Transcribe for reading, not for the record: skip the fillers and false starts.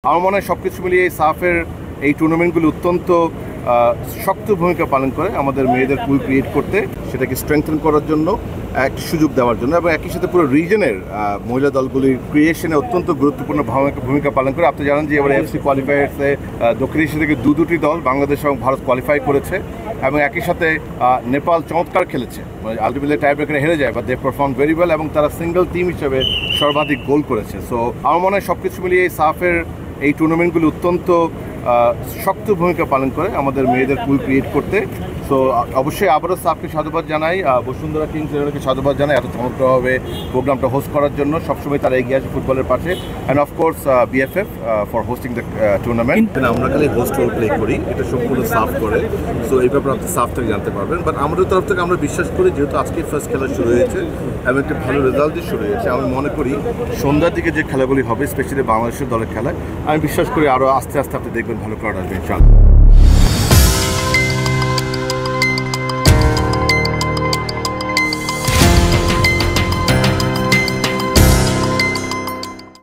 আমার মনে হয় সবকিছু মিলিয়ে এই সাফের এই টুর্নামেন্টগুলি অত্যন্ত শক্ত ভূমিকা পালন করে আমাদের মেয়েদের পুল ক্রিয়েট করতে, সেটাকে স্ট্রেংথেন করার জন্য, একটি সুযোগ দেওয়ার জন্য, এবং একই সাথে পুরো রিজনের মহিলা দলগুলির ক্রিয়েশনে অত্যন্ত গুরুত্বপূর্ণ ভূমিকা পালন করে। আপনি জানেন যে এবার এফসি কোয়ালিফায়ার্সে দক্ষিণ এশিয়া থেকে দুটি দল বাংলাদেশ এবং ভারত কোয়ালিফাই করেছে, এবং একই সাথে নেপাল চমৎকার খেলেছে, মানে আলটিমেটলি টাই ব্রেকারে হেরে যায়, but they perform very well, এবং তারা সিঙ্গেল টিম হিসেবে সর্বাধিক গোল করেছে। সো আমার মনে হয় সবকিছু মিলিয়ে এই সাফের এই টুর্নামেন্টগুলি অত্যন্ত শক্ত ভূমিকা পালন করে আমাদের মেয়েদের পুল ক্রিয়েট করতে। সো অবশ্যই আবারও সাফকে সাধুবাদ জানাই, বসুন্ধরা কিংস ইলেভেনকে সাধুবাদ জানাই এত চমৎকারভাবে প্রোগ্রামটা হোস্ট করার জন্য। সবসময় তারা এগিয়ে আসে ফুটবলের পাশে, and of course BFF for hosting the tournament. আমরা খালি হোস্ট রোল প্লে করি, এটা সম্পূর্ণ সাফ করে। সো এই ব্যাপারে আপনি সাফ থেকে জানতে পারবেন, বাট আমাদের তরফ থেকে আমরা বিশ্বাস করি, যেহেতু আজকে ফার্স্ট খেলা শুরু হয়েছে এবং একটা ভালো রেজাল্ট দিয়ে শুরু হয়েছে, আমি মনে করি সন্ধ্যার দিকে যে খেলাগুলি হবে, স্পেশালি বাংলাদেশের দলের খেলায়, আমি বিশ্বাস করি আরও আস্তে আস্তে আপনি দেখবেন ভালো কার্ড আসবে ইনশাআল্লাহ।